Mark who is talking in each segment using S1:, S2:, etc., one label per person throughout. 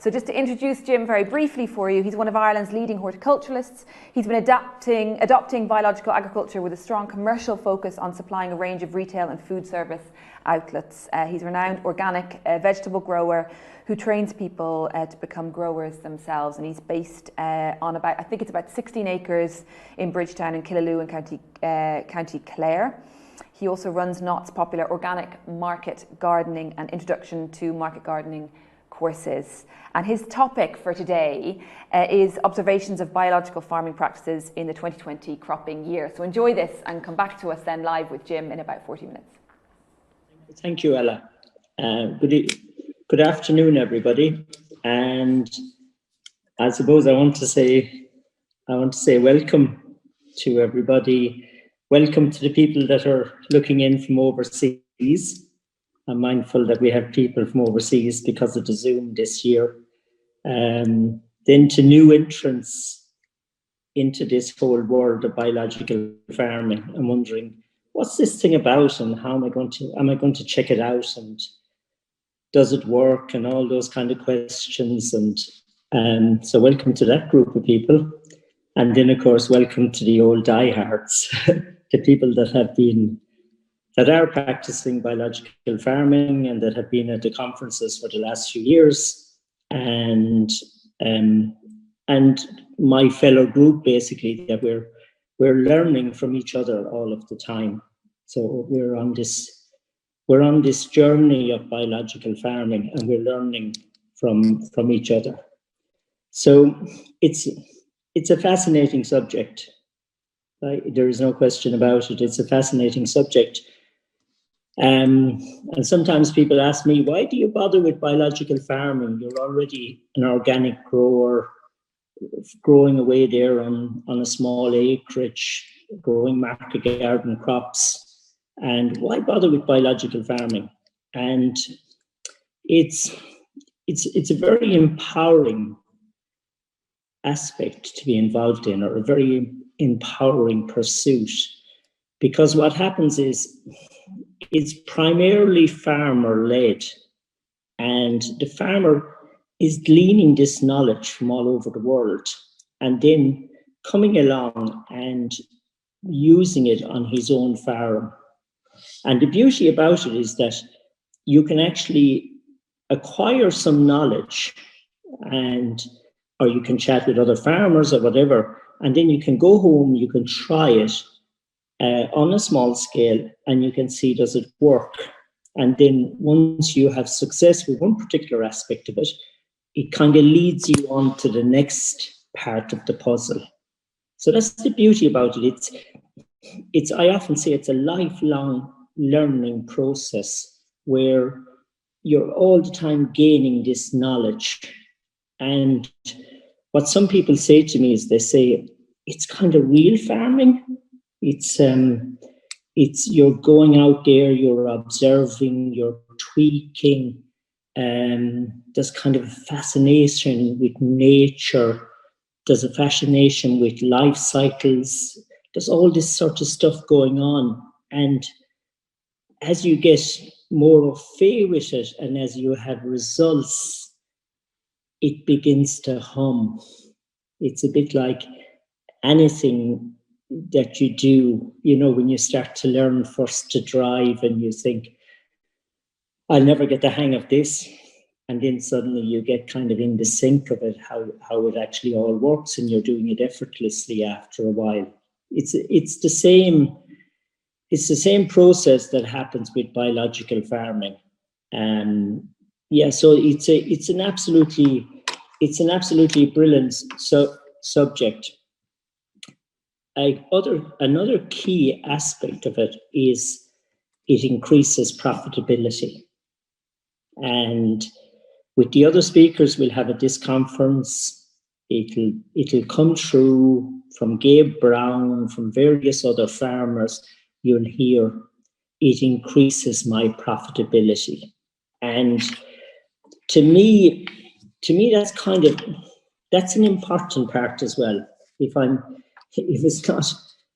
S1: So just to introduce Jim very briefly for you, he's one of Ireland's leading horticulturalists. He's been adopting biological agriculture with a strong commercial focus on supplying a range of retail and food service outlets. He's a renowned organic vegetable grower who trains people to become growers themselves, and he's based on about, I think it's about 16 acres in Bridgetown in Killaloe in County Clare. He also runs Knott's popular organic market gardening and introduction to market gardening courses. And his topic for today is observations of biological farming practices in the 2020 cropping year. So enjoy this and come back to us then live with Jim in about 40 minutes.
S2: Thank you, Ella. Good afternoon, everybody. And I suppose I want to say welcome to everybody. Welcome to the people that are looking in from overseas. I'm mindful that we have people from overseas because of the Zoom this year. Then to new entrants into this whole world of biological farming. I'm wondering, what's this thing about, and how am I going to check it out, and does it work, and all those kind of questions. And so welcome to that group of people. And then, of course, welcome to the old diehards, the people that are practicing biological farming and that have been at the conferences for the last few years. And my fellow group, basically, that we're learning from each other all of the time. So we're on this journey of biological farming, and we're learning from each other. So it's a fascinating subject. There is no question about it. It's a fascinating subject. And sometimes people ask me, why do you bother with biological farming? You're already an organic grower, growing away there on a small acreage, growing market garden crops. And why bother with biological farming? And it's a very empowering aspect to be involved in, or a very empowering pursuit, because what happens is it's primarily farmer-led, and the farmer is gleaning this knowledge from all over the world and then coming along and using it on his own farm. And the beauty about it is that you can actually acquire some knowledge, or you can chat with other farmers or whatever, and then you can go home, you can try it on a small scale, and you can see, does it work? And then once you have success with one particular aspect of it, it kind of leads you on to the next part of the puzzle. So that's the beauty about it. I often say it's a lifelong learning process where you're all the time gaining this knowledge. And what some people say to me is, they say, it's kind of real farming. It's you're going out there, you're observing, you're tweaking. There's kind of a fascination with nature. There's a fascination with life cycles. There's all this sort of stuff going on. And as you get more au fait with it, and as you have results, it begins to hum. It's a bit like anything that you do, when you start to learn first to drive and you think, I'll never get the hang of this. And then suddenly you get kind of in the sync of it, how it actually all works, and you're doing it effortlessly after a while. It's the same process that happens with biological farming. So it's an absolutely brilliant subject. Another key aspect of it is it increases profitability. And with the other speakers we'll have at this conference, it'll come through from Gabe Brown, from various other farmers. You'll hear it increases my profitability. And to me that's an important part as well. If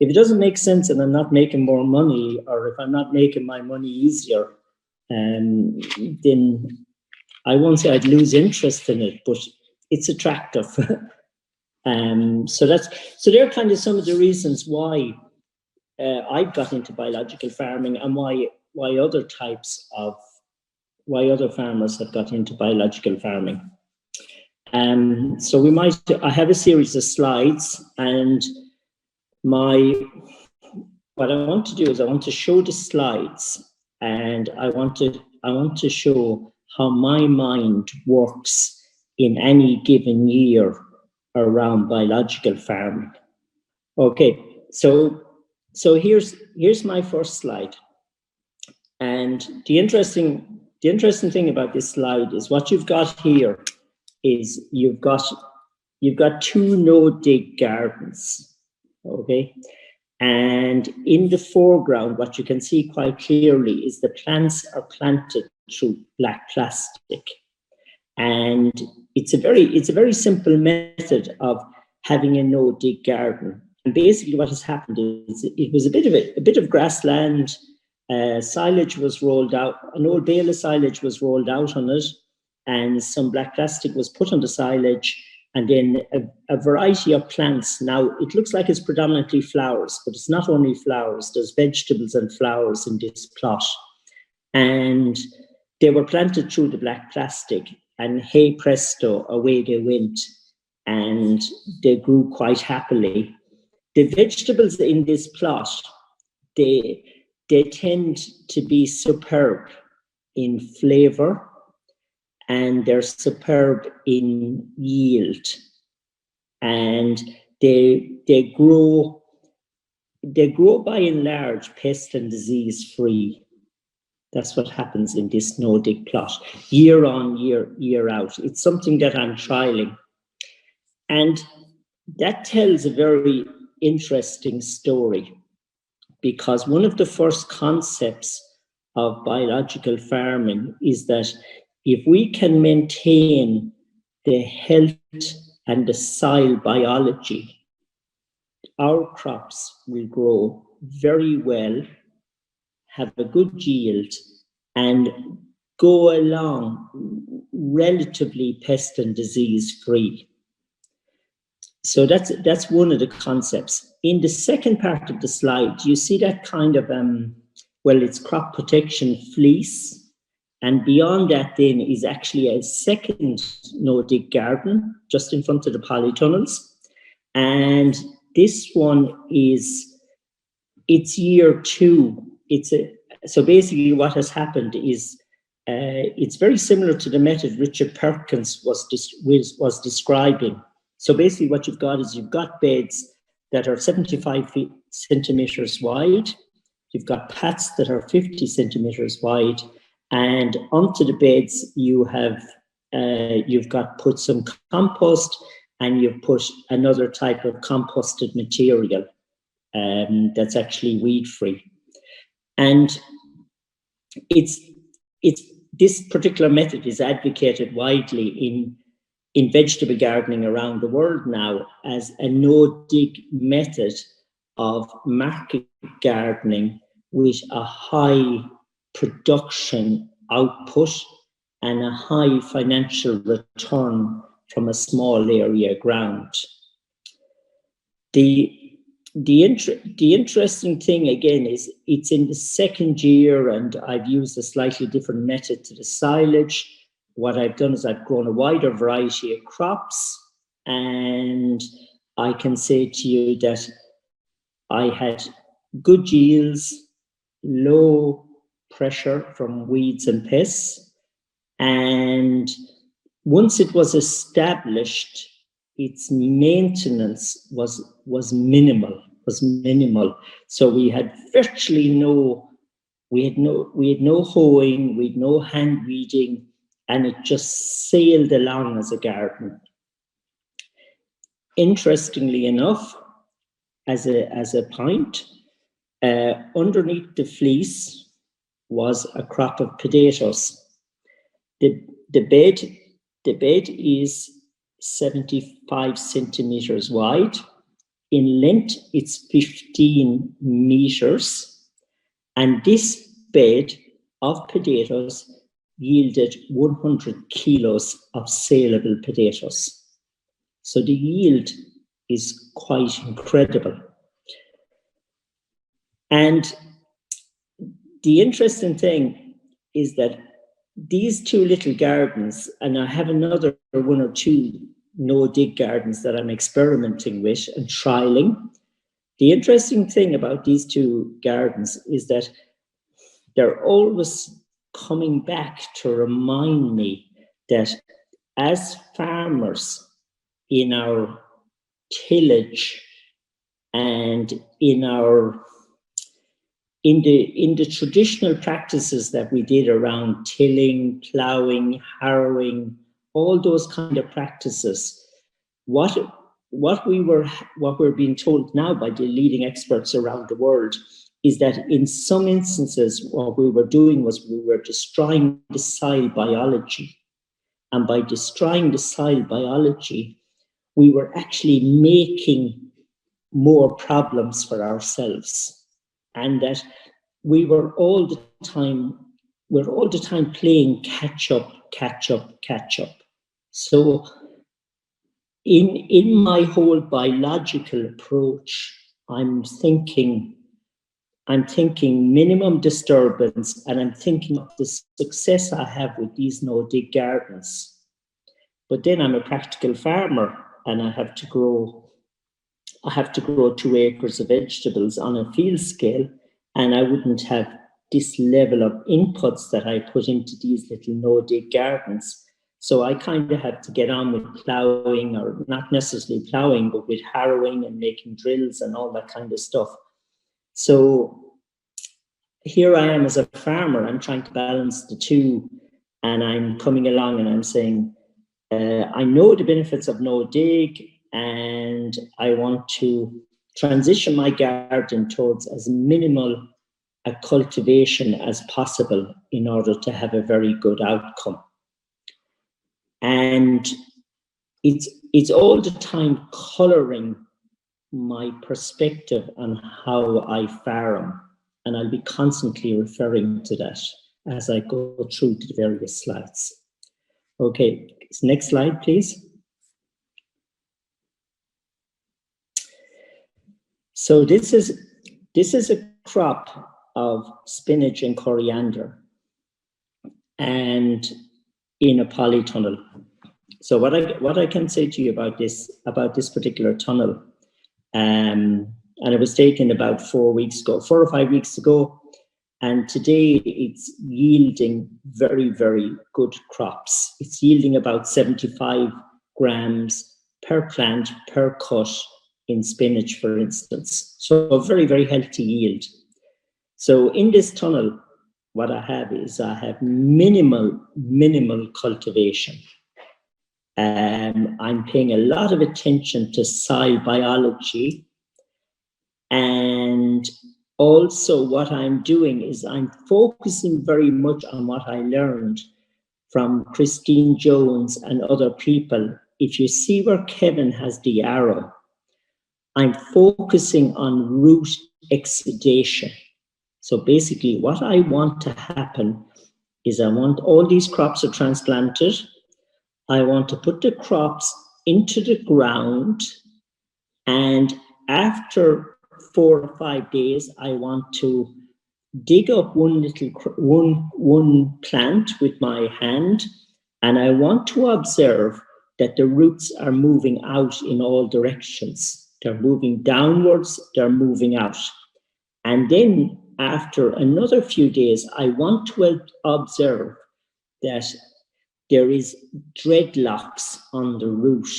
S2: it doesn't make sense and I'm not making more money, or if I'm not making my money easier, then I won't say I'd lose interest in it, but it's attractive. So they're kind of some of the reasons why I've got into biological farming, and why other farmers have got into biological farming. So I have a series of slides, and what I want to do is I want to show the slides, and I want to show how my mind works in any given year around biological farming. Okay, so here's my first slide, and the interesting thing about this slide is what you've got here is you've got 2 no-dig gardens, okay? And in the foreground, what you can see quite clearly is the plants are planted through black plastic. And it's a very simple method of having a no-dig garden. And basically what has happened is it was a bit of grassland, silage was rolled out, an old bale of silage was rolled out on it, and some black plastic was put on the silage, and then a variety of plants. Now, it looks like it's predominantly flowers, but it's not only flowers. There's vegetables and flowers in this plot. And they were planted through the black plastic, and hey presto, away they went, and they grew quite happily. The vegetables in this plot, they tend to be superb in flavor, and they're superb in yield, and they grow by and large pest and disease free. That's what happens in this no-dig plot, year on year out. It's something that I'm trialing, and that tells a very interesting story, because one of the first concepts of biological farming is that if we can maintain the health and the soil biology, our crops will grow very well, have a good yield, and go along relatively pest and disease free. So that's one of the concepts. In the second part of the slide, you see that kind of, it's crop protection fleece. And beyond that then is actually a second no-dig garden just in front of the polytunnels. And this one it's year 2. So basically what has happened is it's very similar to the method Richard Perkins was describing. So basically what you've got is you've got beds that are 75 centimeters wide. You've got pats that are 50 centimeters wide. And onto the beds, you've got put some compost, and you've put another type of composted material that's actually weed-free. And this particular method is advocated widely in vegetable gardening around the world now as a no-dig method of market gardening with a high production output and a high financial return from a small area ground. The interesting thing again is it's in the second year, and I've used a slightly different method to the silage. What I've done is I've grown a wider variety of crops, and I can say to you that I had good yields, low pressure from weeds and pests, and once it was established, its maintenance was minimal. So we had virtually no hoeing, we had no hand weeding, and it just sailed along as a garden. Interestingly enough, as a point, underneath the fleece was a crop of potatoes. The bed is 75 centimeters wide. In length, it's 15 meters. And this bed of potatoes yielded 100 kilos of saleable potatoes. So the yield is quite incredible. And the interesting thing is that these two little gardens, and I have another one or two no-dig gardens that I'm experimenting with and trialing. The interesting thing about these two gardens is that they're always coming back to remind me that as farmers in our tillage and in the traditional practices that we did around tilling, ploughing, harrowing, all those kind of practices, what we're being told now by the leading experts around the world is that in some instances what we were doing was we were destroying the soil biology. And by destroying the soil biology, we were actually making more problems for ourselves. And that we were all the time playing catch up. So in my whole biological approach, I'm thinking minimum disturbance, and I'm thinking of the success I have with these no-dig gardens. But then I'm a practical farmer, and I have to grow 2 acres of vegetables on a field scale, and I wouldn't have this level of inputs that I put into these little no-dig gardens. So I kind of have to get on with ploughing, or not necessarily ploughing, but with harrowing and making drills and all that kind of stuff. So here I am as a farmer, I'm trying to balance the two, and I'm coming along and I'm saying, I know the benefits of no-dig, and I want to transition my garden towards as minimal a cultivation as possible in order to have a very good outcome. And it's all the time coloring my perspective on how I farm, and I'll be constantly referring to that as I go through the various slides. Okay, next slide, please. So this is a crop of spinach and coriander, and in a polytunnel. So what I can say to you about this particular tunnel, and it was taken about 4 or 5 weeks ago, and today it's yielding very, very good crops. It's yielding about 75 grams per plant per cut in spinach, for instance. So a very, very healthy yield. So in this tunnel, what I have minimal cultivation. I'm paying a lot of attention to soil biology, and also what I'm doing is I'm focusing very much on what I learned from Christine Jones and other people. If you see where Kevin has the arrow, I'm focusing on root exudation. So basically what I want to happen is I want all these crops are transplanted. I want to put the crops into the ground, and after 4 or 5 days, I want to dig up one plant with my hand, and I want to observe that the roots are moving out in all directions. They're moving downwards, they're moving out. And then after another few days, I want to observe that there is dreadlocks on the root,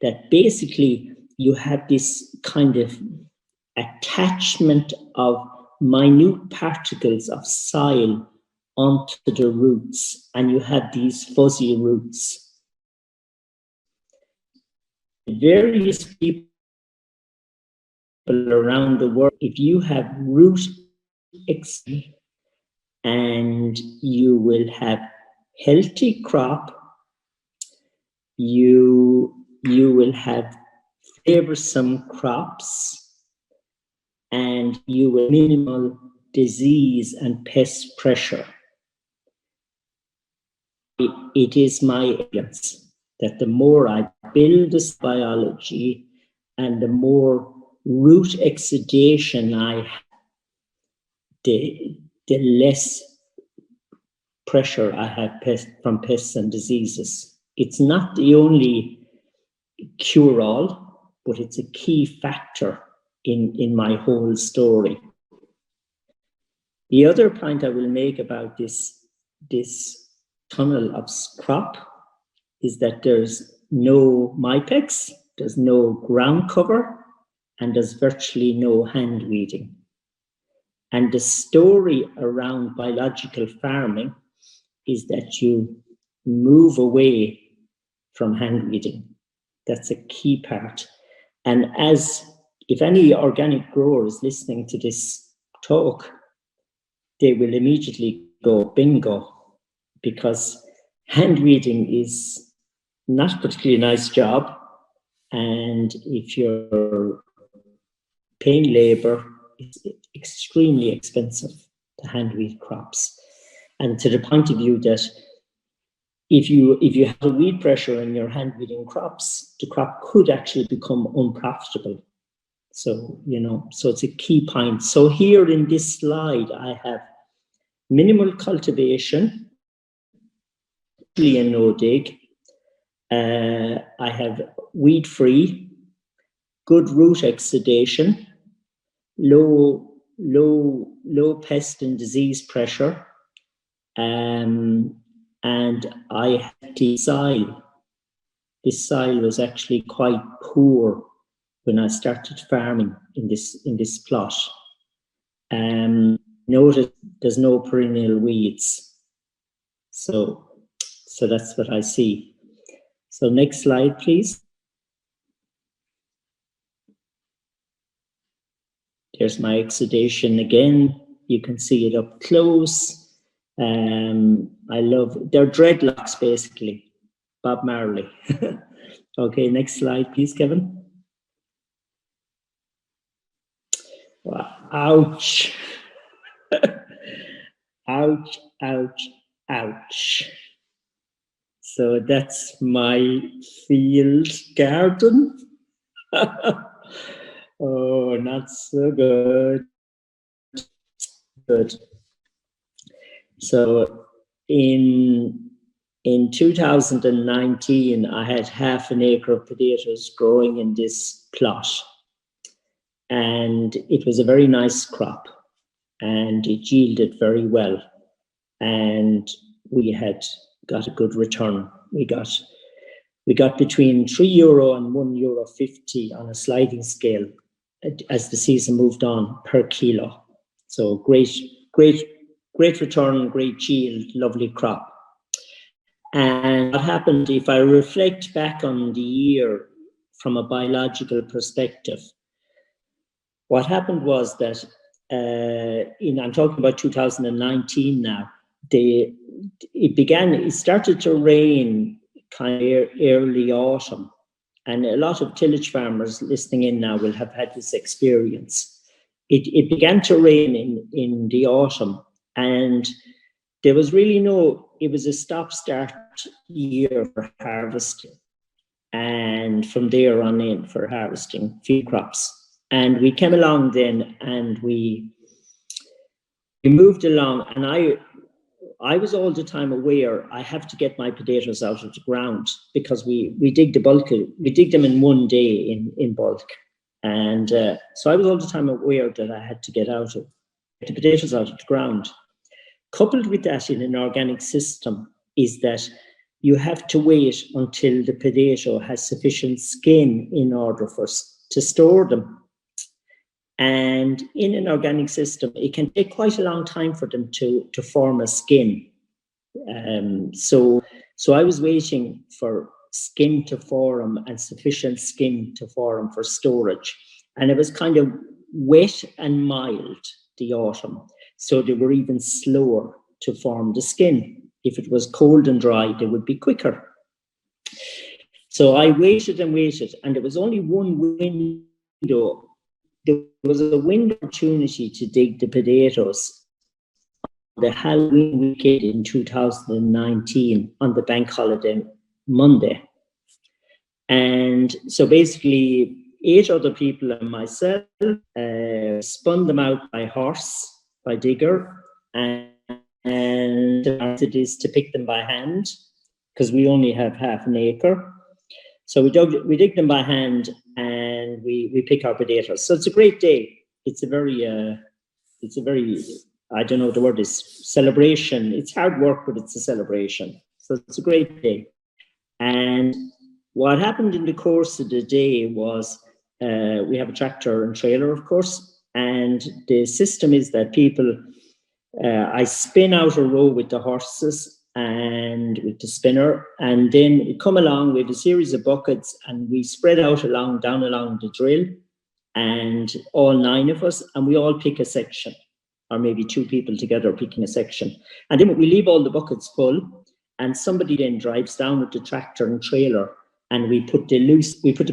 S2: that basically you have this kind of attachment of minute particles of soil onto the roots, and you have these fuzzy roots. Various people around the world, if you have root exudation, and you will have healthy crop, you will have flavorsome crops, and you will minimal disease and pest pressure. it is my experience that the more I build this biology and the more root exudation I have, the less pressure I have from pests and diseases. It's not the only cure-all, but it's a key factor in my whole story. The other point I will make about this tunnel of crop is that there's no MIPEX, there's no ground cover, and there's virtually no hand weeding. And the story around biological farming is that you move away from hand weeding. That's a key part. And if any organic grower is listening to this talk, they will immediately go bingo, because hand weeding is not particularly a nice job. And if you're paying labor, it's extremely expensive to hand weed crops. And to the point of view that if you have a weed pressure in your hand weeding crops, the crop could actually become unprofitable. So, so it's a key point. So here in this slide, I have minimal cultivation, and no dig. I have weed-free, good root exudation, low pest and disease pressure, and I had the soil. This soil was actually quite poor when I started farming in this plot. Notice there's no perennial weeds. So that's what I see. So next slide, please. There's my exudation again. You can see it up close. They're dreadlocks basically, Bob Marley. Okay, next slide, please, Kevin. Wow. Ouch. Ouch, ouch, ouch. So that's my field garden. Oh, not so good. Good. So in 2019, I had half an acre of potatoes growing in this plot. And it was a very nice crop. And it yielded very well. And we had got a good return. We got between €3 and €1.50 on a sliding scale as the season moved on per kilo. So great return, great yield, lovely crop. And what happened, if I reflect back on the year from a biological perspective, what happened was that I'm talking about 2019 now. It started to rain kind of early autumn, and a lot of tillage farmers listening in now will have had this experience. It began to rain in the autumn, and there was really it was a stop-start year for harvesting, and from there on in for harvesting field crops. And we came along then, and we moved along, and I was all the time aware I have to get my potatoes out of the ground, because we dig them in one day in bulk. And so I was all the time aware that I had to get the potatoes out of the ground. Coupled with that in an organic system is that you have to wait until the potato has sufficient skin in order to store them. And in an organic system, it can take quite a long time for them to form a skin. So I was waiting for skin to form and sufficient skin to form for storage. And it was kind of wet and mild, the autumn. So they were even slower to form the skin. If it was cold and dry, they would be quicker. So I waited and waited, and there was only one window. There was a window opportunity to dig the potatoes the Halloween weekend in 2019 on the bank holiday Monday. And so basically 8 other people and myself spun them out by horse, by digger, and it is to pick them by hand, because we only have half an acre. So we dig them by hand, and we pick our potatoes. So it's a great day. It's a very, I don't know what the word is, celebration. It's hard work, but it's a celebration. So it's a great day. And what happened in the course of the day was we have a tractor and trailer, of course, and the system is that people, I spin out a row with the horses and with the spinner, and then we come along with a series of buckets, and we spread out down along the drill, and all 9 of us, and we all pick a section, or maybe 2 people together picking a section. And then we leave all the buckets full, and somebody then drives down with the tractor and trailer, and we put the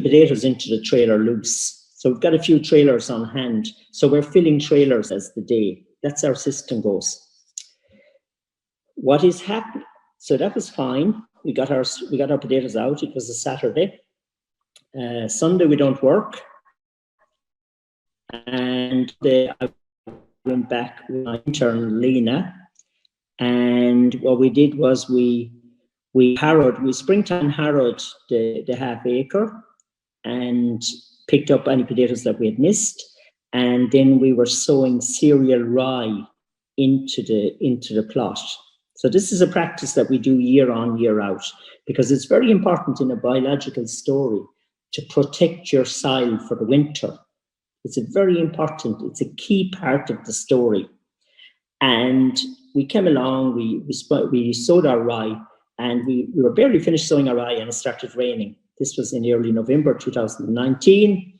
S2: potatoes into the trailer loose. So we've got a few trailers on hand. So we're filling trailers as the day. That's our system goes. What is happening? So that was fine. We got our potatoes out. It was a Saturday. Sunday we don't work. And I went back with my intern, Lena. And what we did was we springtime harrowed the half acre and picked up any potatoes that we had missed. And then we were sowing cereal rye into the plot. So this is a practice that we do year on, year out, because it's very important in a biological story to protect your soil for the winter. It's it's a key part of the story. And we came along, we sowed our rye, and we were barely finished sowing our rye, and it started raining. This was in early November 2019.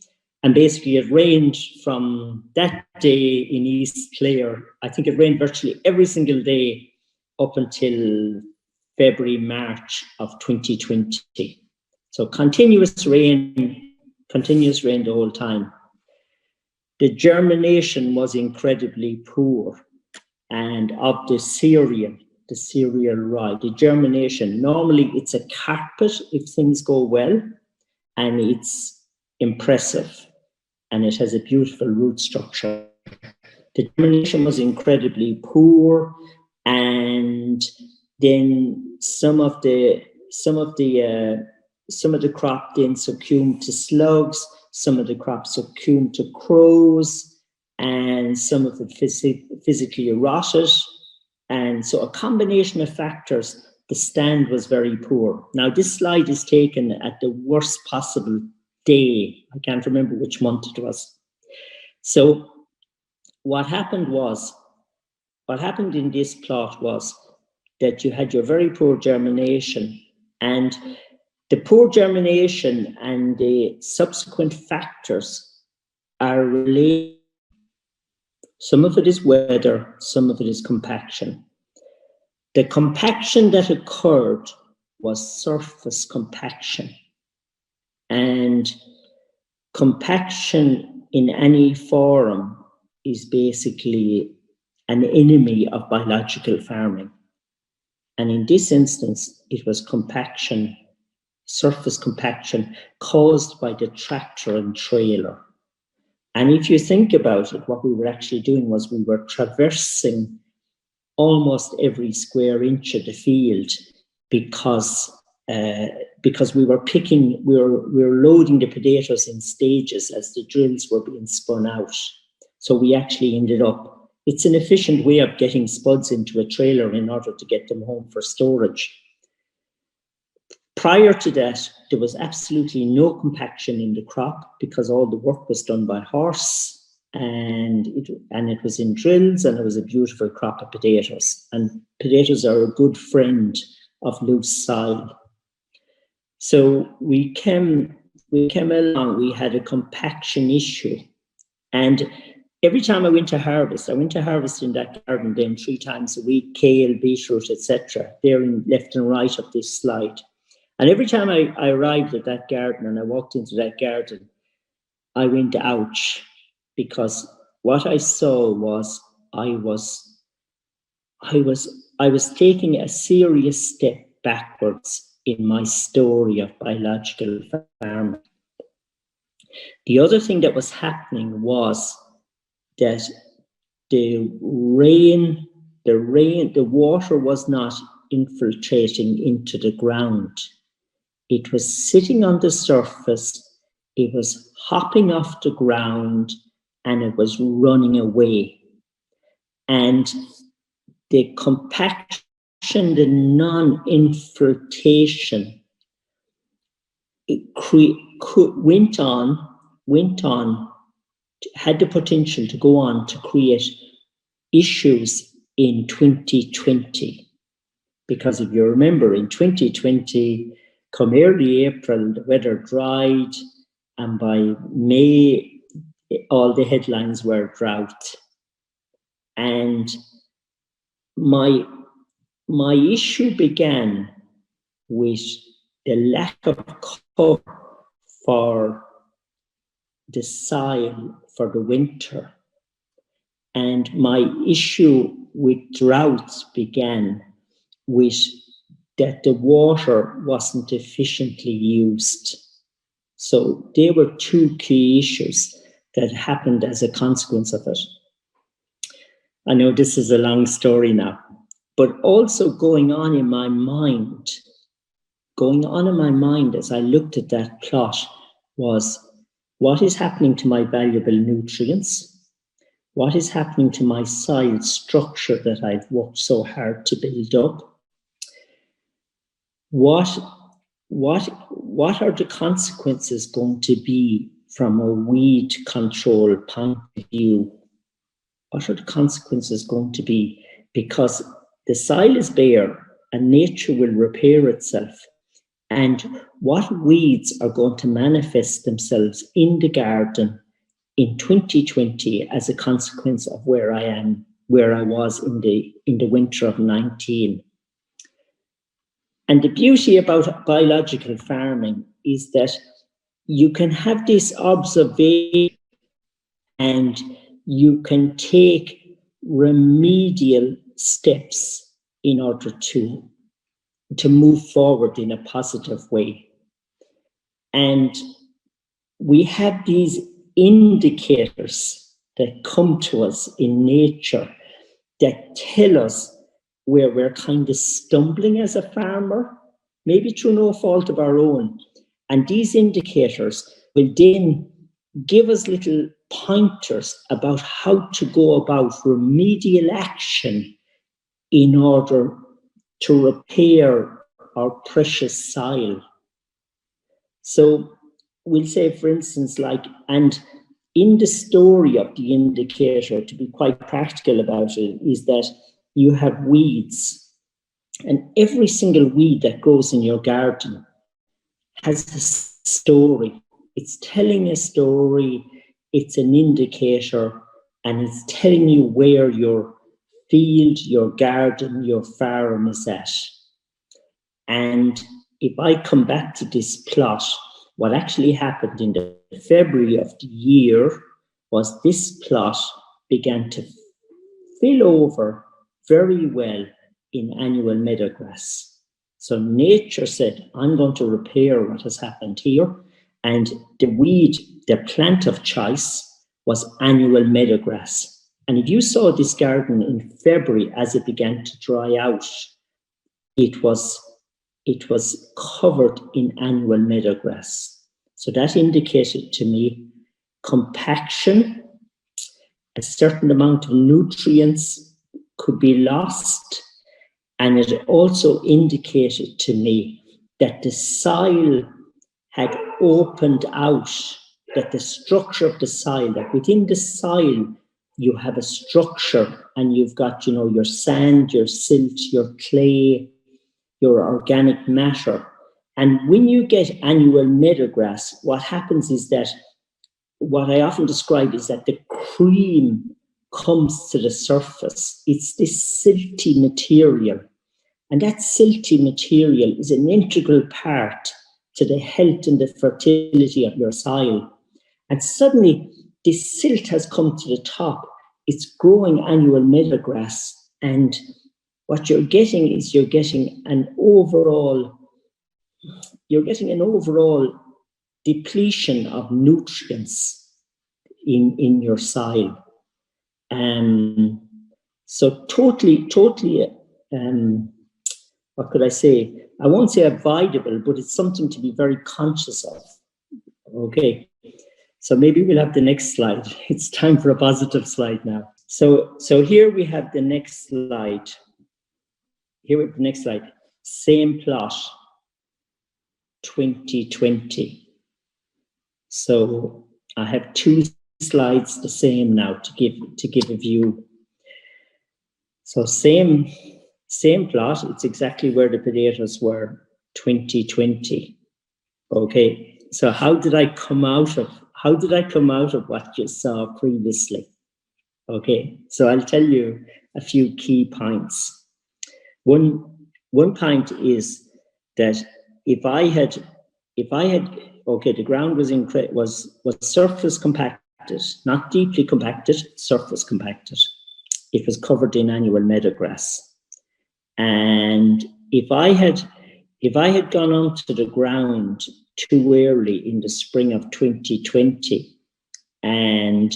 S2: And basically it rained from that day in East Clare. I think it rained virtually every single day up until February, March of 2020. So continuous rain the whole time. The germination was incredibly poor. And of the cereal rye, the germination, normally it's a carpet if things go well, and it's impressive, and it has a beautiful root structure. The germination was incredibly poor, and then some of the crop then succumbed to slugs, some of the crop succumbed to crows, and some of it physically rotted. And so a combination of factors, the stand was very poor. Now, this slide is taken at the worst possible day. I can't remember which month it was. So what happened in this plot was that you had your very poor germination, and the poor germination and the subsequent factors are related. Some of it is weather, some of it is compaction. The compaction that occurred was surface compaction. And compaction in any form is basically an enemy of biological farming. And in this instance, it was compaction, surface compaction, caused by the tractor and trailer. And if you think about it, what we were actually doing was we were traversing almost every square inch of the field because we were loading the potatoes in stages as the drills were being spun out. So we actually ended up, it's an efficient way of getting spuds into a trailer in order to get them home for storage. Prior to that, there was absolutely no compaction in the crop because all the work was done by horse, and it was in drills, and it was a beautiful crop of potatoes. And potatoes are a good friend of loose soil. So we came along, we had a compaction issue. And every time I went to harvest in that garden then 3 times a week, kale, beetroot, etc. They're in left and right of this slide. And every time I arrived at that garden and I walked into that garden, I went, ouch, because what I saw was I I was taking a serious step backwards in my story of biological farming. The other thing that was happening was that the water was not infiltrating into the ground. It was sitting on the surface, it was hopping off the ground, and it was running away. And the compaction, the non-infiltration, it went on, had the potential to go on to create issues in 2020. Because if you remember, in 2020, come early April, the weather dried, and by May, all the headlines were drought. And my issue began with the lack of cover for the soil for the winter. And my issue with droughts began with that the water wasn't efficiently used. So there were two key issues that happened as a consequence of it. I know this is a long story now, but also going on in my mind as I looked at that plot was, what is happening to my valuable nutrients? What is happening to my soil structure that I've worked so hard to build up? What are the consequences going to be from a weed control point of view? What are the consequences going to be? Because the soil is bare and nature will repair itself. And what weeds are going to manifest themselves in the garden in 2020 as a consequence of where I was in the winter of 19. And the beauty about biological farming is that you can have this observation and you can take remedial steps in order to move forward in a positive way. And we have these indicators that come to us in nature that tell us where we're kind of stumbling as a farmer, maybe through no fault of our own. And these indicators will then give us little pointers about how to go about remedial action in order to repair our precious soil. So we'll say, for instance, and in the story of the indicator, to be quite practical about it, is that you have weeds, and every single weed that grows in your garden has a story. It's telling a story, it's an indicator, and it's telling you where your field, your garden, your farm is at. And if I come back to this plot, what actually happened in the February of the year was this plot began to fill over very well in annual meadowgrass. So nature said, I'm going to repair what has happened here. And the plant of choice was annual meadowgrass. And if you saw this garden in February as it began to dry out, it was covered in annual meadowgrass. So that indicated to me compaction, a certain amount of nutrients could be lost, and it also indicated to me that the soil had opened out, that the structure of the soil, that within the soil you have a structure, and you've got, your sand, your silt, your clay, your organic matter. And when you get annual meadowgrass, what happens is that, what I often describe is that the cream comes to the surface. It's this silty material. And that silty material is an integral part to the health and the fertility of your soil. And suddenly, this silt has come to the top. It's growing annual meadowgrass, and what you're getting is you're getting an overall depletion of nutrients in your soil. So totally, what could I say? I won't say avoidable, but it's something to be very conscious of. Okay, so maybe we'll have the next slide. It's time for a positive slide now. So here we have the next slide. Same plot, 2020. So I have two slides the same now to give a view. So same plot. It's exactly where the potatoes were 2020. Okay. So how did I come out of what you saw previously? Okay. So I'll tell you a few key points. One point is that if I had the ground was surface compacted, not deeply compacted, surface compacted. It was covered in annual meadowgrass. And if I had gone onto the ground too early in the spring of 2020, and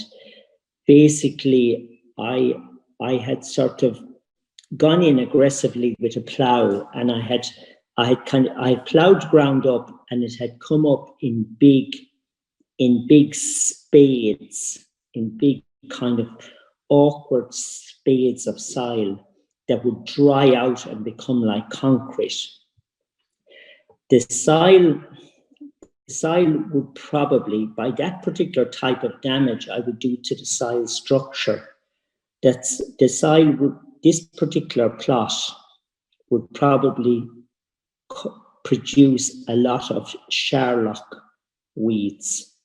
S2: basically I had sort of gone in aggressively with a plow, and I had plowed ground up, and it had come up in big spades, in big kind of awkward spades of soil that would dry out and become like concrete. The soil would probably, by that particular type of damage I would do to the soil structure, this particular plot would probably produce a lot of Sherlock weeds.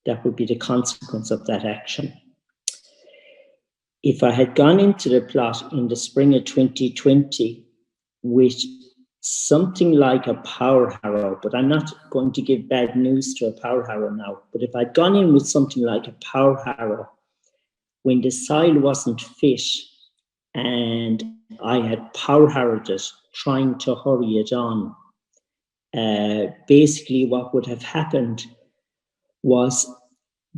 S2: That would be the consequence of that action. If I had gone into the plot in the spring of 2020 with something like a power harrow, but I'm not going to give bad news to a power harrow now, but if I'd gone in with something like a power harrow when the soil wasn't fit and I had power harrowed it, trying to hurry it on, basically what would have happened was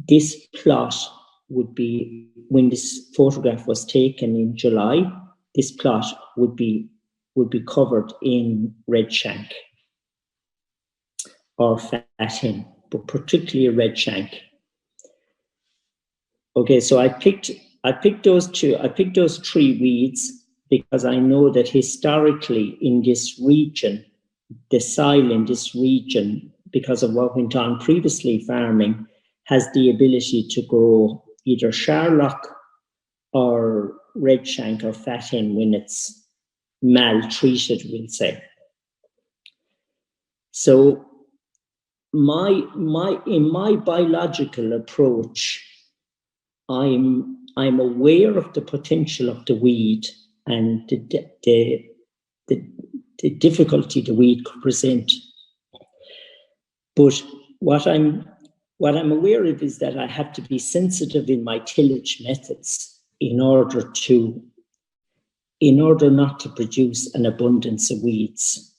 S2: this plot would be, when this photograph was taken in July, this plot would be covered in red shank or fat hen, but particularly a red shank. Okay, so I picked those three weeds because I know that historically in this region, the soil in this region, because of what went on previously farming, has the ability to grow either Sherlock or red shank or fat hen when it's maltreated, we'll say. So in my biological approach, I'm aware of the potential of the weed and the difficulty the weed could present. But what I'm aware of is that I have to be sensitive in my tillage methods in order not to produce an abundance of weeds.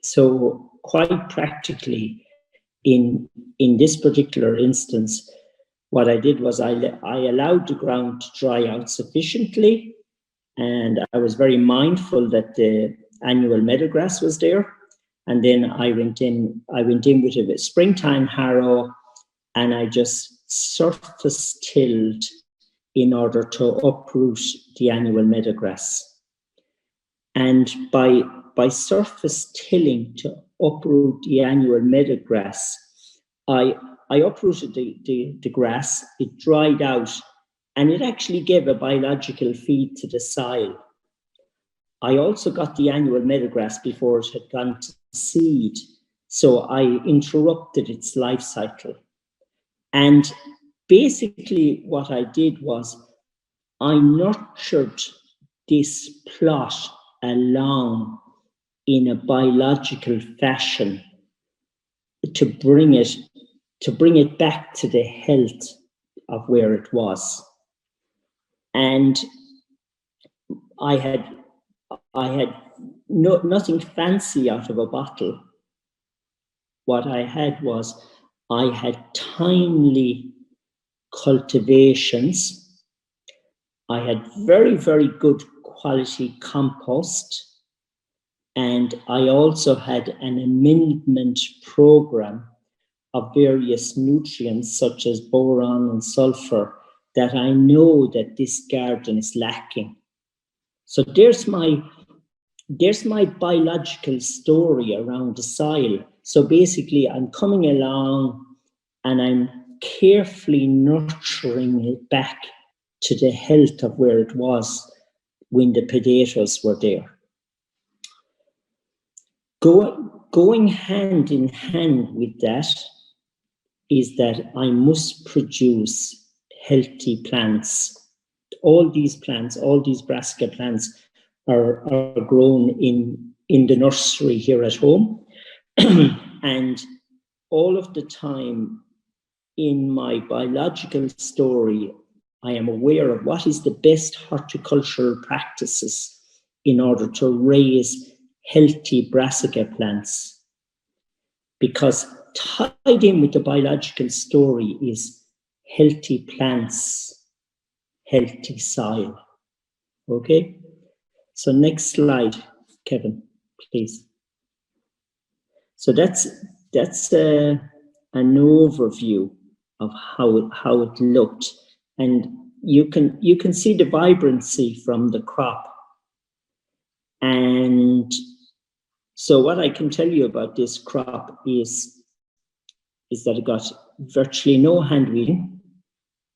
S2: So quite practically, in this particular instance, what I did was I allowed the ground to dry out sufficiently, and I was very mindful that the annual meadowgrass was there. And then I went in with a springtime harrow, and I just surface tilled in order to uproot the annual meadowgrass. And by surface tilling to uproot the annual meadowgrass, I uprooted the grass, it dried out, and it actually gave a biological feed to the soil. I also got the annual meadowgrass before it had gone to seed, so I interrupted its life cycle. And basically what I did was I nurtured this plot along in a biological fashion to bring it back to the health of where it was. And I I had nothing fancy out of a bottle. What I had was, I had timely cultivations. I had very, very good quality compost. And I also had an amendment program of various nutrients such as boron and sulfur that I know that this garden is lacking. So there's my biological story around the soil. So basically I'm coming along and I'm carefully nurturing it back to the health of where it was when the potatoes were there. Going hand in hand with that is that I must produce healthy plants. All these plants, all these brassica plants are grown in the nursery here at home. And all of the time in my biological story, I am aware of what is the best horticultural practices in order to raise healthy brassica plants. Because tied in with the biological story is healthy plants, healthy soil. Okay? So next slide, Kevin, please. So that's an overview of how it looked, and you can see the vibrancy from the crop. And so what I can tell you about this crop is that it got virtually no hand weeding,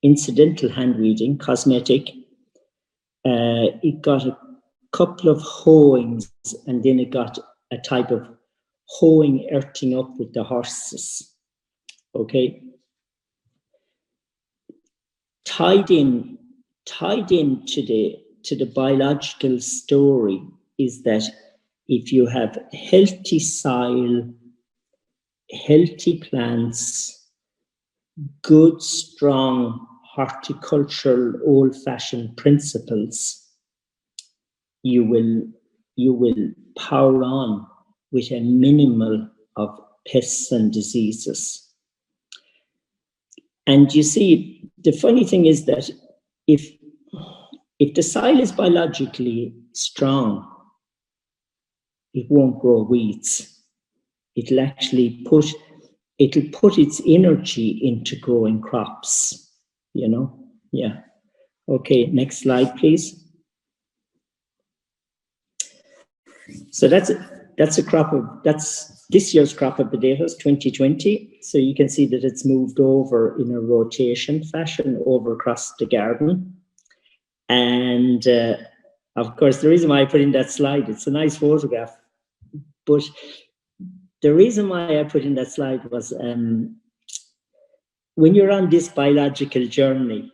S2: incidental hand weeding, cosmetic. It got a couple of hoeings, and then it got a type of hoeing, earthing up with the horses. Okay. Tied in to the biological story is that if you have healthy soil, healthy plants, good, strong horticultural old-fashioned principles, you will power on with a minimal of pests and diseases. And you see, the funny thing is that if the soil is biologically strong, it won't grow weeds. It'll actually put its energy into growing crops, you know? Yeah. Okay, next slide, please. So that's this year's crop of potatoes, 2020. So you can see that it's moved over in a rotation fashion over across the garden. And of course, the reason why I put in that slide, it's a nice photograph, but the reason why I put in that slide was when you're on this biological journey,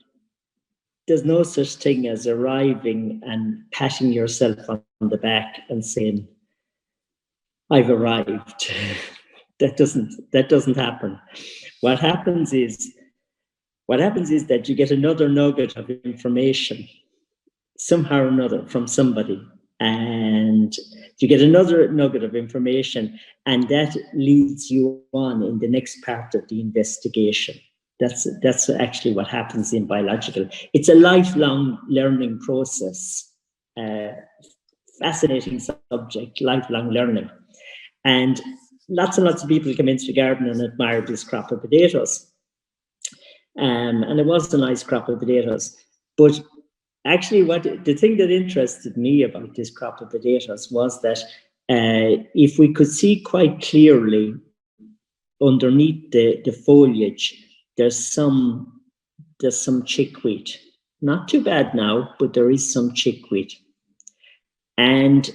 S2: there's no such thing as arriving and patting yourself on the back and saying, I've arrived. That doesn't happen. What happens is that you get another nugget of information somehow or another from somebody, and you get another nugget of information, and that leads you on in the next part of the investigation. That's actually what happens in biological. It's a lifelong learning process. Fascinating subject, lifelong learning. And lots of people come into the garden and admire this crop of potatoes. And it was a nice crop of potatoes. But actually, the thing that interested me about this crop of potatoes was that if we could see quite clearly underneath the foliage, there's some chickweed. Not too bad now, but there is some chickweed. And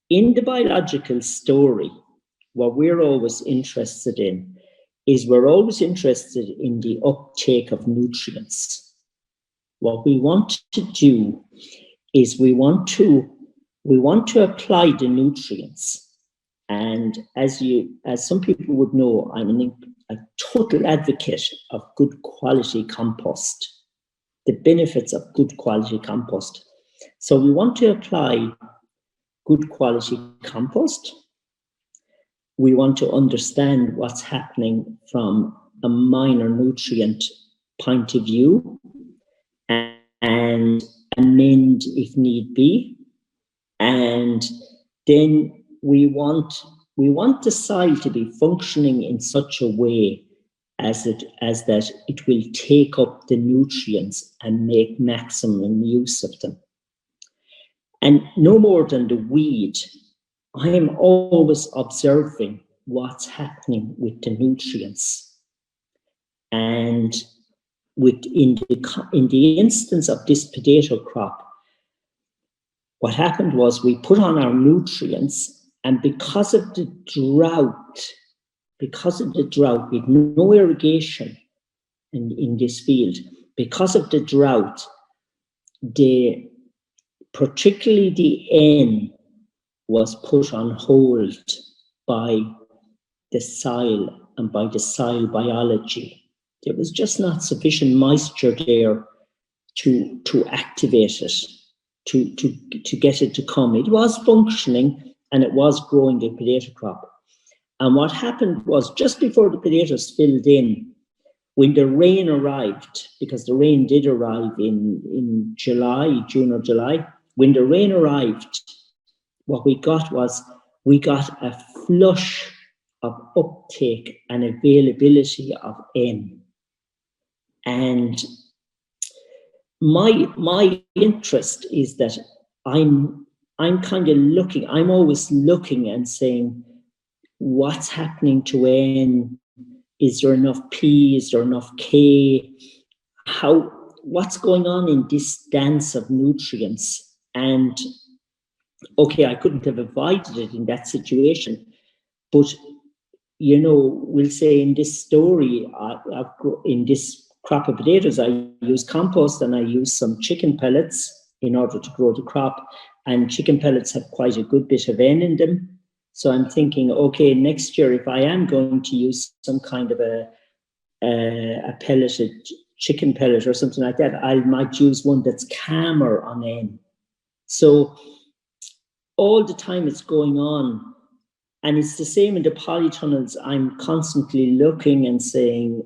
S2: in the biological story, what we're always interested in is we're always interested in the uptake of nutrients. What we want to do is we want to apply the nutrients. And as some people would know, I'm a total advocate of good quality compost, the benefits of good quality compost. So we want to apply good quality compost. We want to understand what's happening from a minor nutrient point of view and amend if need be. And then we want the soil to be functioning in such a way as that it will take up the nutrients and make maximum use of them. And no more than the weed, I am always observing what's happening with the nutrients. And in the instance of this potato crop, what happened was we put on our nutrients, and because of the drought, with no irrigation in this field, because of the drought, particularly the N was put on hold by the soil and by the soil biology. There was just not sufficient moisture there to activate it, to get it to come. It was functioning and it was growing the potato crop. And what happened was, just before the potatoes filled in, when the rain arrived, because the rain did arrive in June or July, when the rain arrived, what we got a flush of uptake and availability of N. And my interest is that I'm kind of looking, I'm always looking and saying, what's happening to N? Is there enough P? Is there enough K? What's going on in this dance of nutrients? And okay, I couldn't have avoided it in that situation, but we'll say in this story, in this crop of potatoes, I use compost and I use some chicken pellets in order to grow the crop. And chicken pellets have quite a good bit of N in them. So I'm thinking, okay, next year, if I am going to use some kind of a pelleted chicken pellet or something like that, I might use one that's calmer on N. So all the time it's going on. And it's the same in the polytunnels. I'm constantly looking and saying,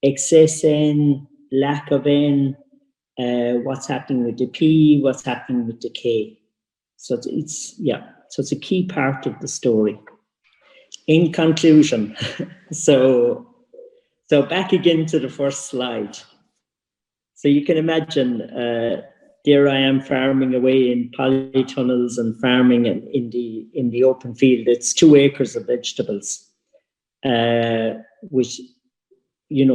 S2: excess N, lack of N, what's happening with the P, what's happening with the K. So it's a key part of the story. In conclusion, so back again to the first slide. So you can imagine, there I am farming away in polytunnels and farming in the open field. It's 2 acres of vegetables, which I'm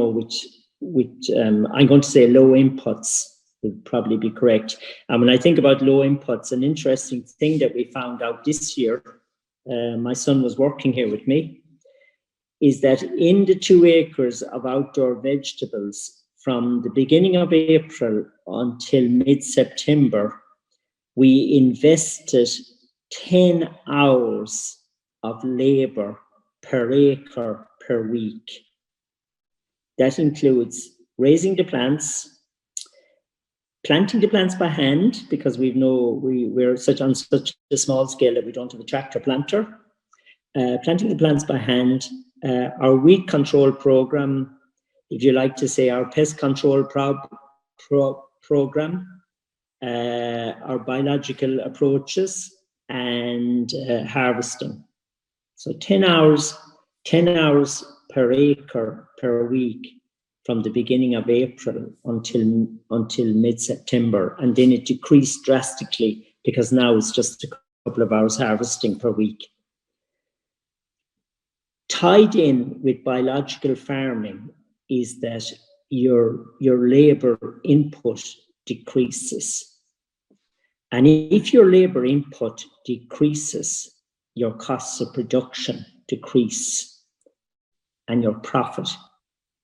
S2: going to say low inputs would probably be correct. And when I think about low inputs, an interesting thing that we found out this year, my son was working here with me, is that in the 2 acres of outdoor vegetables, from the beginning of April until mid-September, we invested 10 hours of labor per acre per week. That includes raising the plants, planting the plants by hand, because we're on such a small scale that we don't have a tractor planter. Planting the plants by hand, our weed control program, if you like to say our pest control program, our biological approaches, and harvesting. So 10 hours per acre per week from the beginning of April until mid-September, and then it decreased drastically because now it's just a couple of hours harvesting per week. Tied in with biological farming is that your labor input decreases. And if your labor input decreases, your costs of production decrease and your profit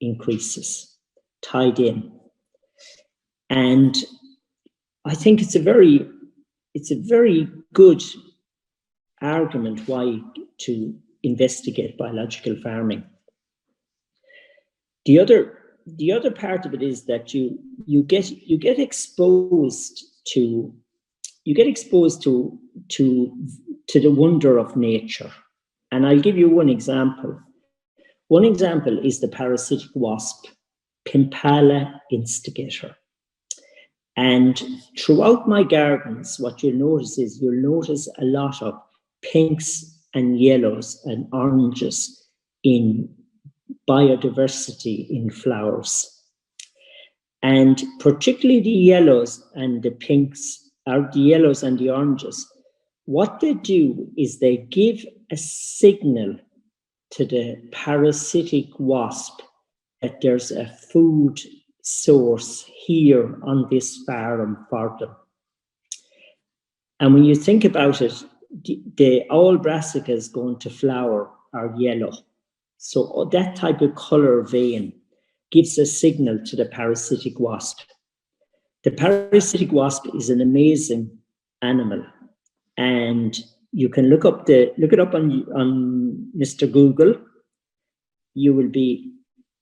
S2: increases, tied in. And I think it's a very good argument why to investigate biological farming. The other part of it is that you get exposed to to the wonder of nature. And I'll give you one example. One example is the parasitic wasp, Pimpala instigator. And throughout my gardens, what you'll notice a lot of pinks and yellows and oranges in biodiversity in flowers. And particularly the yellows and the pinks, or the yellows and the oranges, what they do is they give a signal to the parasitic wasp that there's a food source here on this farm for them. And when you think about it, all brassicas going to flower are yellow. So that type of color vein gives a signal to the parasitic wasp. The parasitic wasp is an amazing animal, and you can look it up on Mr. Google. You will be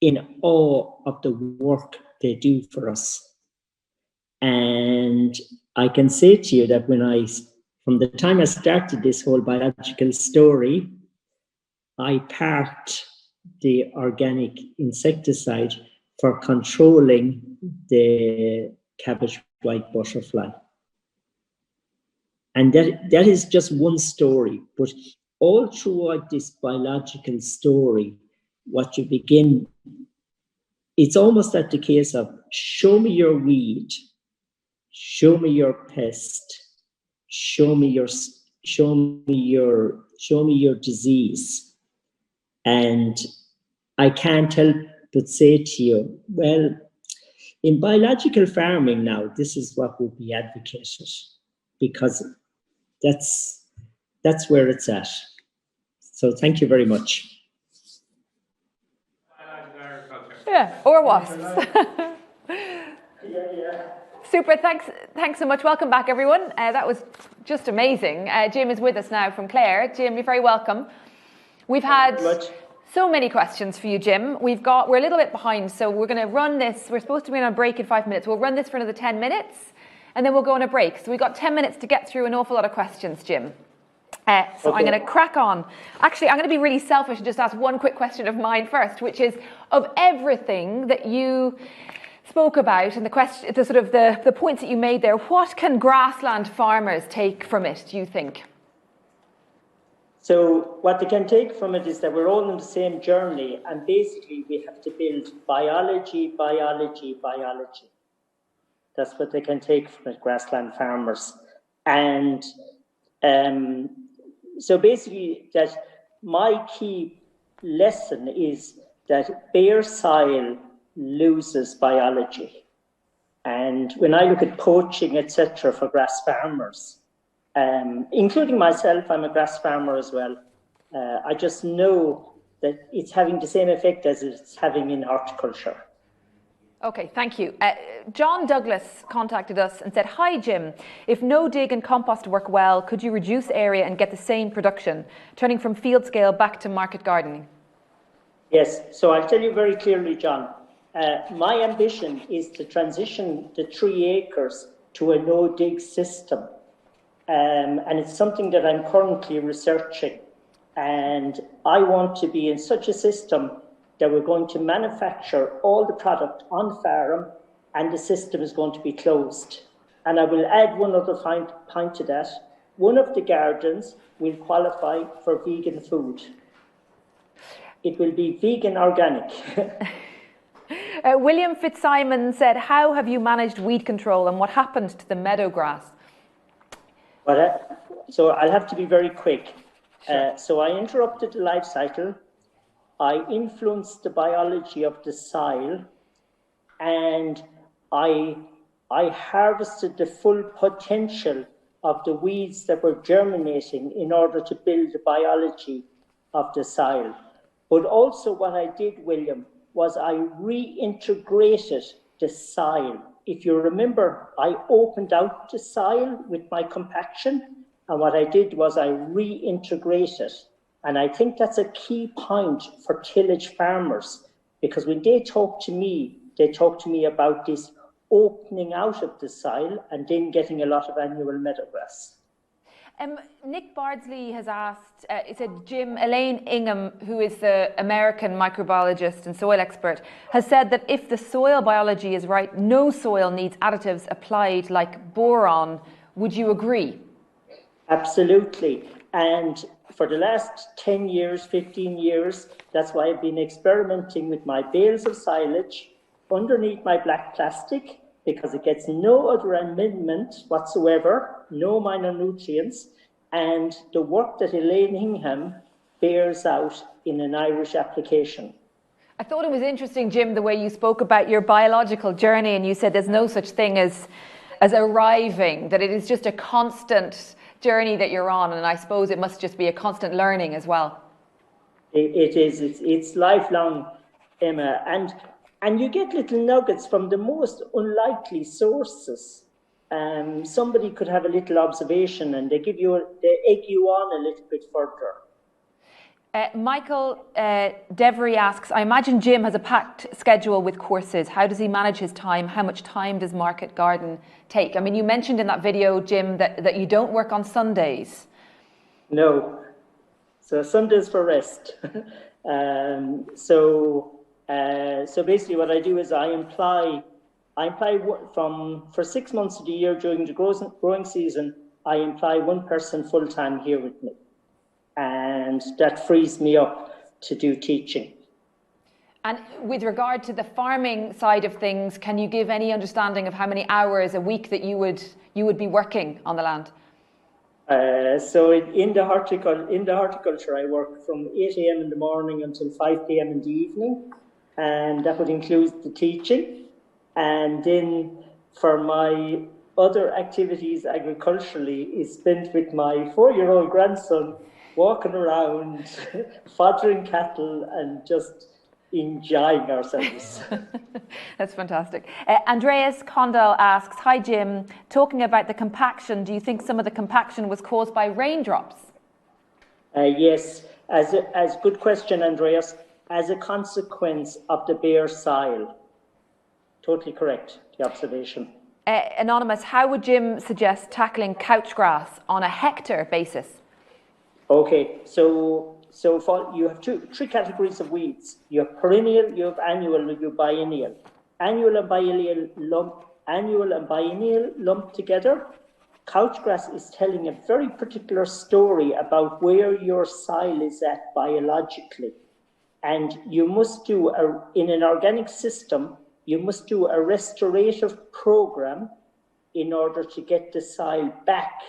S2: in awe of the work they do for us. And I can say to you that from the time I started this whole biological story, I parked the organic insecticide for controlling the cabbage white butterfly. And that is just one story, but all throughout this biological story, what you begin, it's almost at the case of show me your weed, show me your pest, show me your disease. And I can't help but say to you, well, in biological farming now, this is what would be advocated, because that's where it's at. So thank you very much.
S1: Yeah, or wasps. Super, thanks so much. Welcome back, everyone. That was just amazing. Jim is with us now from Clare. Jim, you're very welcome. We've had so many questions for you, Jim. We're a little bit behind, so we're going to run this. We're supposed to be on a break in 5 minutes. We'll run this for another 10 minutes, and then we'll go on a break. So we've got 10 minutes to get through an awful lot of questions, Jim. Okay. I'm going to crack on. Actually, I'm going to be really selfish and just ask one quick question of mine first, which is, of everything that you spoke about and the points that you made there, what can grassland farmers take from it, do you think?
S2: So what they can take from it is that we're all on the same journey, and basically we have to build biology. That's what they can take from it, grassland farmers. And so basically that my key lesson is that bare soil loses biology. And when I look at poaching, etc., for grass farmers, including myself, I'm a grass farmer as well, I just know that it's having the same effect as it's having in horticulture.
S1: Okay, thank you. John Douglas contacted us and said, "Hi Jim, if no dig and compost work well, could you reduce area and get the same production, turning from field scale back to market gardening?"
S2: Yes, so I'll tell you very clearly, John. My ambition is to transition the 3 acres to a no-dig system. And it's something that I'm currently researching. And I want to be in such a system that we're going to manufacture all the product on farm, and the system is going to be closed. And I will add one other point to that. One of the gardens will qualify for vegan food. It will be vegan organic.
S1: William Fitzsimon said, "How have you managed weed control and what happened to the meadow grass?"
S2: So I'll have to be very quick.
S1: Sure.
S2: So I interrupted the life cycle. I influenced the biology of the soil, and I harvested the full potential of the weeds that were germinating in order to build the biology of the soil. But also what I did, William, was I reintegrated the soil. If you remember, I opened out the soil with my compaction, and what I did was I reintegrated. And I think that's a key point for tillage farmers, because when they talk to me about this opening out of the soil and then getting a lot of annual meadowgrass.
S1: Nick Bardsley has asked, it said, Jim, Elaine Ingham, who is the American microbiologist and soil expert, has said that if the soil biology is right, no soil needs additives applied like boron. Would you agree?
S2: Absolutely. And for the last 10 years, 15 years, that's why I've been experimenting with my bales of silage underneath my black plastic, because it gets no other amendment whatsoever, no minor nutrients, and the work that Elaine Hingham bears out in an Irish application.
S1: I thought it was interesting, Jim, the way you spoke about your biological journey, and you said there's no such thing as arriving, that it is just a constant journey that you're on, and I suppose it must just be a constant learning as well.
S2: It is. It's lifelong, Emma, and you get little nuggets from the most unlikely sources. Somebody could have a little observation and they egg you on a little bit further.
S1: Michael Devery asks, I imagine Jim has a packed schedule with courses. How does he manage his time? How much time does Market Garden take? I mean, you mentioned in that video, Jim, that you don't work on Sundays. So
S2: Sundays for rest. So basically what I do is I apply for 6 months of the year during the growing season, I employ one person full-time here with me. And that frees me up to do teaching.
S1: And with regard to the farming side of things, can you give any understanding of how many hours a week that you would be working on the land?
S2: So in the horticulture, I work from 8 a.m. in the morning until 5 p.m. in the evening, and that would include the teaching. And then for my other activities agriculturally is spent with my 4-year-old grandson, walking around, foddering cattle, and just enjoying ourselves.
S1: That's fantastic. Andreas Condell asks, hi Jim, talking about the compaction, do you think some of the compaction was caused by raindrops?
S2: Yes, as good question, Andreas, as a consequence of the bare soil. Totally correct, the observation.
S1: Anonymous, how would Jim suggest tackling couch grass on a hectare basis?
S2: Okay, so you have three categories of weeds. You have perennial, you have annual, you have biennial. Annual and biennial lumped together. Couchgrass is telling a very particular story about where your soil is at biologically. And you must do, in an organic system, you must do a restorative program in order to get the soil back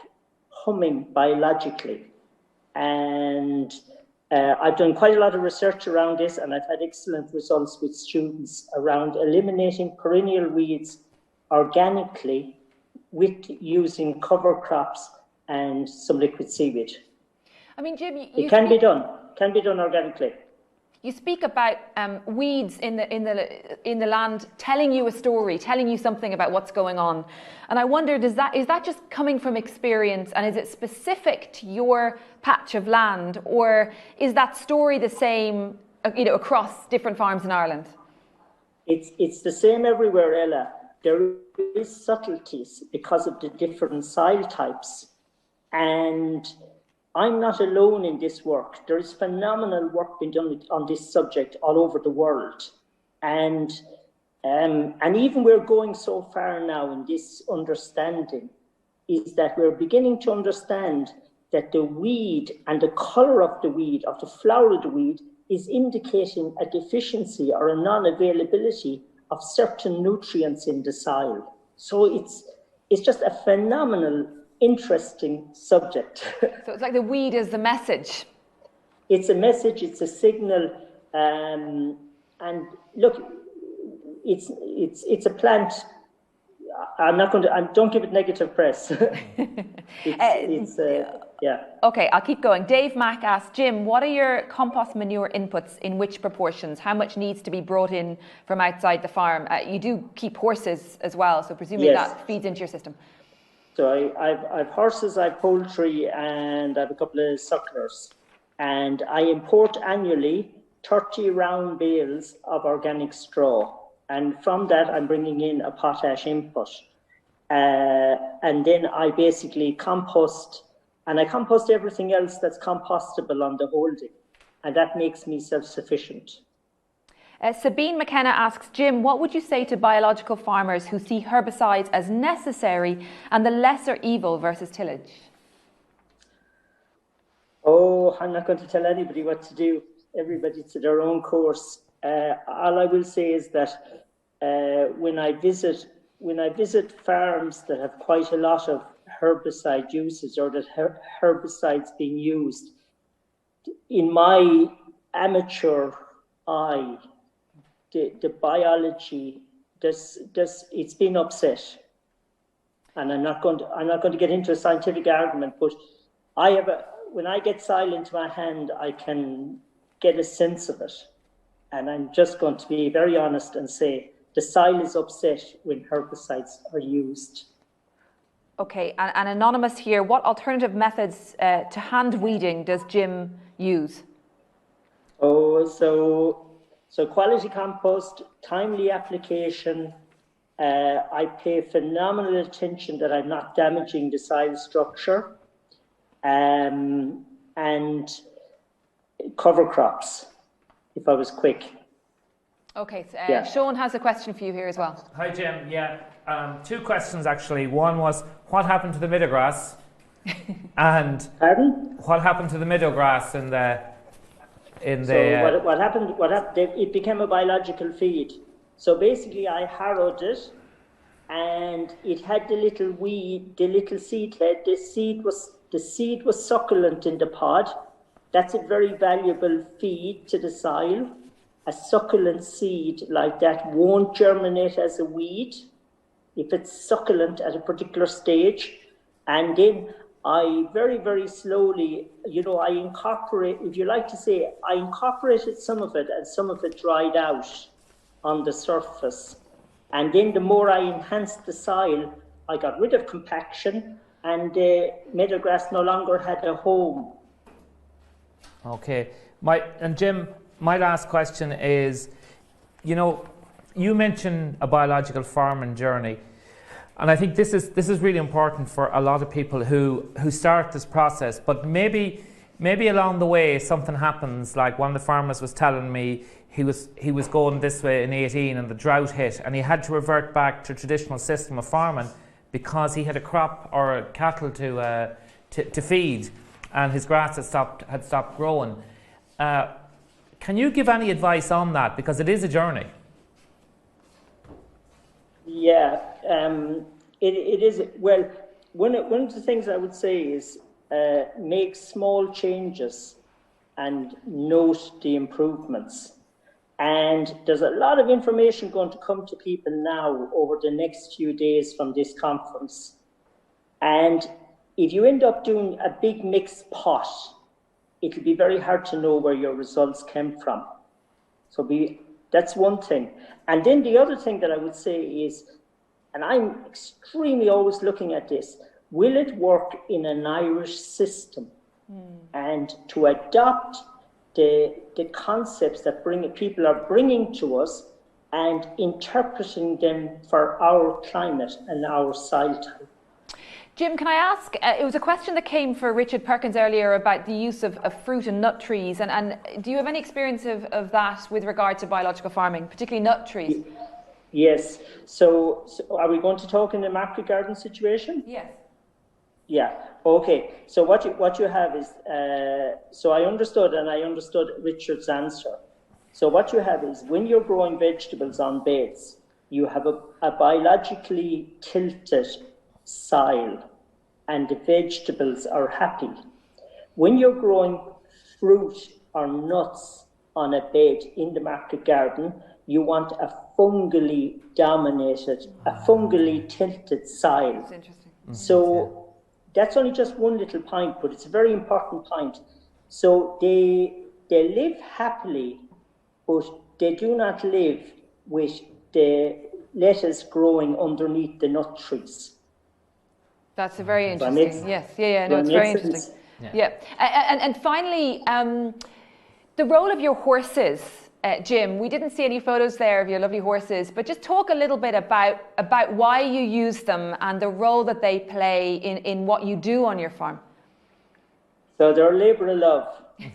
S2: humming biologically. And I've done quite a lot of research around this, and I've had excellent results with students around eliminating perennial weeds organically with using cover crops and some liquid seaweed.
S1: I mean, Jim,
S2: it can be done organically.
S1: You speak about weeds in the land telling you a story, telling you something about what's going on. And I wonder, is that just coming from experience, and is it specific to your patch of land, or is that story the same, across different farms in Ireland?
S2: It's the same everywhere, Ella. There is subtleties because of the different soil types, and I'm not alone in this work. There is phenomenal work being done on this subject all over the world. And even we're going so far now in this understanding is that we're beginning to understand that the weed and the color of the weed, of the flower of the weed, is indicating a deficiency or a non-availability of certain nutrients in the soil. So it's just a phenomenal, interesting subject.
S1: So it's like the weed is the message.
S2: It's a message, it's a signal, and look, it's a plant. Don't give it negative press. Yeah.
S1: Okay, I'll keep going. Dave Mack asks, Jim, what are your compost manure inputs, in which proportions? How much needs to be brought in from outside the farm? You do keep horses as well, so presumably
S2: yes.
S1: That feeds into your system.
S2: So I've horses, I've poultry, and I've a couple of sucklers. And I import annually 30 round bales of organic straw. And from that, I'm bringing in a potash input. And then I basically compost And I compost everything else that's compostable on the holding. And that makes me self-sufficient.
S1: Sabine McKenna asks, Jim, what would you say to biological farmers who see herbicides as necessary and the lesser evil versus tillage?
S2: Oh, I'm not going to tell anybody what to do. Everybody to their own course. All I will say is that when I visit farms that have quite a lot of herbicide usage or that herbicides being used, in my amateur eye, the biology, it's been upset, and I'm not going to get into a scientific argument, but when I get soil into my hand, I can get a sense of it, and I'm just going to be very honest and say the soil is upset when herbicides are used. Okay,
S1: and anonymous here, what alternative methods to hand weeding does Jim use?
S2: Oh, so quality compost, timely application. I pay phenomenal attention that I'm not damaging the soil structure, and cover crops, if I was quick.
S1: Okay, so, Sean has a question for you here as well.
S3: Hi, Jim. Yeah, two questions actually. One was, what happened to the meadow grass? And
S2: pardon?
S3: What happened to the meadow grass in the?
S2: So what happened? It became a biological feed. So basically, I harrowed it, and it had the little weed, the little seed head. The seed was succulent in the pod. That's a very valuable feed to the soil. A succulent seed like that won't germinate as a weed if it's succulent at a particular stage. And then I very, very slowly, I incorporate, if you like to say, I incorporated some of it and some of it dried out on the surface. And then the more I enhanced the soil, I got rid of compaction, and meadow grass no longer had a home.
S3: Okay. Jim, my last question is, you mentioned a biological farming journey. And I think this is really important for a lot of people who start this process, but maybe along the way something happens. Like one of the farmers was telling me he was going this way in 18 and the drought hit, and he had to revert back to traditional system of farming because he had a crop or cattle to feed, and his grass had stopped growing. Can you give any advice on that, because it is a journey?
S2: Yeah, it is. Well, one of the things I would say is make small changes and note the improvements. And there's a lot of information going to come to people now over the next few days from this conference. And if you end up doing a big mixed pot, it'll be very hard to know where your results came from. So that's one thing. And then the other thing that I would say is, and I'm extremely always looking at this, will it work in an Irish system? And to adopt the concepts that people are bringing to us and interpreting them for our climate and our soil type.
S1: Jim, can I ask, it was a question that came for Richard Perkins earlier about the use of fruit and nut trees, and do you have any experience of that with regard to biological farming, particularly nut trees?
S2: Yes. So are we going to talk in the market garden situation?
S1: Yes.
S2: Yeah. Okay. So what you have is, so I understood Richard's answer. So what you have is, when you're growing vegetables on beds, you have a biologically tilted soil, and the vegetables are happy. When you're growing fruit or nuts on a bed in the market garden, you want a fungally dominated, a fungally tilted soil.
S1: That's interesting.
S2: So that's only just one little point, but it's a very important point. So they live happily, but they do not live with the lettuce growing underneath the nut trees.
S1: That's a very interesting. Yes, no, it's very interesting. Yeah. And finally, the role of your horses, Jim. We didn't see any photos there of your lovely horses, but just talk a little bit about why you use them and the role that they play in what you do on your farm.
S2: So they're a labour of love.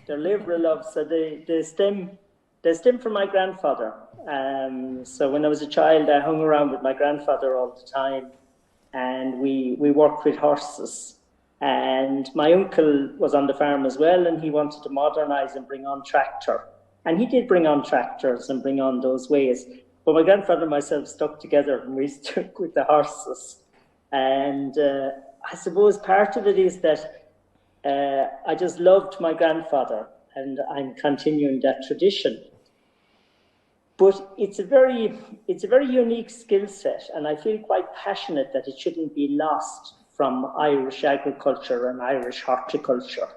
S2: They're labour of love. So they stem from my grandfather. So when I was a child, I hung around with my grandfather all the time, and we worked with horses. And my uncle was on the farm as well, and he wanted to modernise and bring on tractor. And he did bring on tractors and bring on those ways. But my grandfather and myself stuck together, and we stuck with the horses. And I suppose part of it is that I just loved my grandfather, and I'm continuing that tradition. But it's a very unique skill set, and I feel quite passionate that it shouldn't be lost from Irish agriculture and Irish horticulture.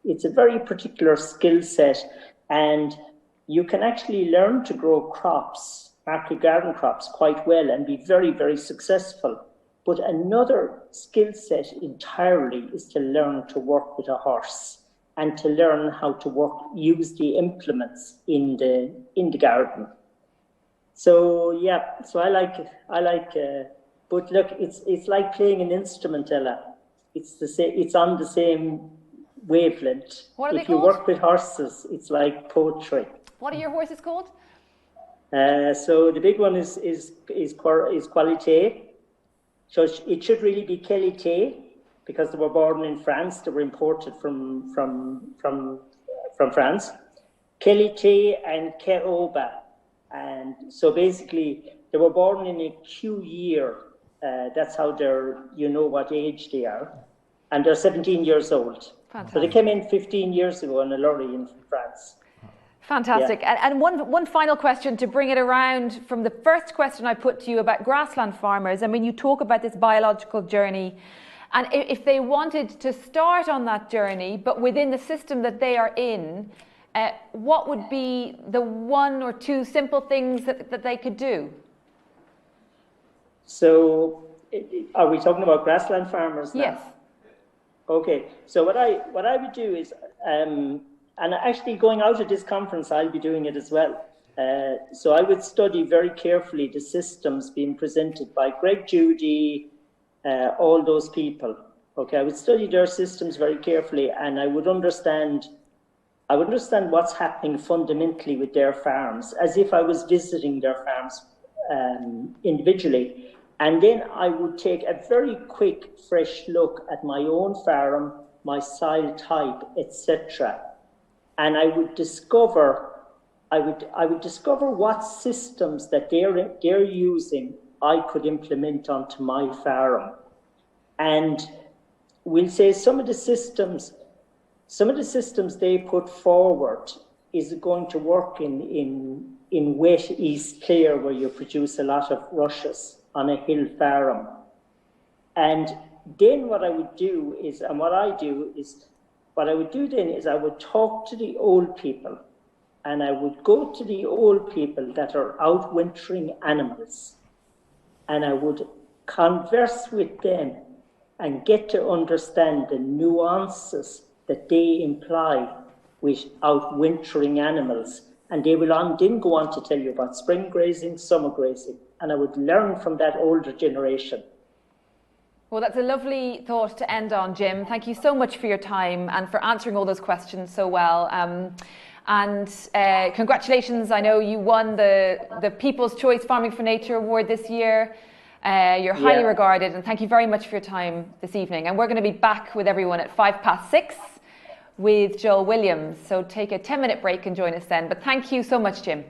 S2: It's a very particular skill set, and you can actually learn to grow crops, market garden crops, quite well and be very, very successful. But another skill set entirely is to learn to work with a horse and to learn how to use the implements in the garden. So yeah, so I like but look, it's like playing an instrument, Ella. It's on the same wavelength.
S1: What are they
S2: If you
S1: called?
S2: work with horses, it's like poetry.
S1: What are your horses called?
S2: So the big one is Qualité. So it should really be Qualité, because they were born in France. They were imported from France. Qualité and Keoba. And so basically, they were born in a Q year. That's how you know what age they are. And they're 17 years old.
S1: Fantastic.
S2: So they came in 15 years ago in a lorry in France.
S1: Fantastic.
S2: Yeah.
S1: And one final question to bring it around from the first question I put to you about grassland farmers. I mean, you talk about this biological journey, and if they wanted to start on that journey, but within the system that they are in, what would be the one or two simple things that they could do?
S2: So are we talking about grassland farmers now?
S1: Yes.
S2: Okay, so what I would do is, and actually going out of this conference, I'll be doing it as well. So I would study very carefully the systems being presented by Greg Judy, all those people. Okay, I would study their systems very carefully, and I would understand what's happening fundamentally with their farms, as if I was visiting their farms individually. And then I would take a very quick, fresh look at my own farm, my soil type, etc. And I would discover what systems that they're using I could implement onto my farm. And we'll say some of the systems they put forward is going to work in wet East Clare, where you produce a lot of rushes on a hill farm. And then what I would do then is I would talk to the old people, and I would go to the old people that are out wintering animals, and I would converse with them and get to understand the nuances that they imply with out wintering animals. And they will then go on to tell you about spring grazing, summer grazing, and I would learn from that older generation.
S1: Well, that's a lovely thought to end on, Jim. Thank you so much for your time and for answering all those questions so well. And congratulations, I know you won the People's Choice Farming for Nature Award this year. You're highly regarded, and thank you very much for your time this evening. And we're going to be back with everyone at 6:05 with Joel Williams. So take a 10-minute break and join us then. But thank you so much, Jim.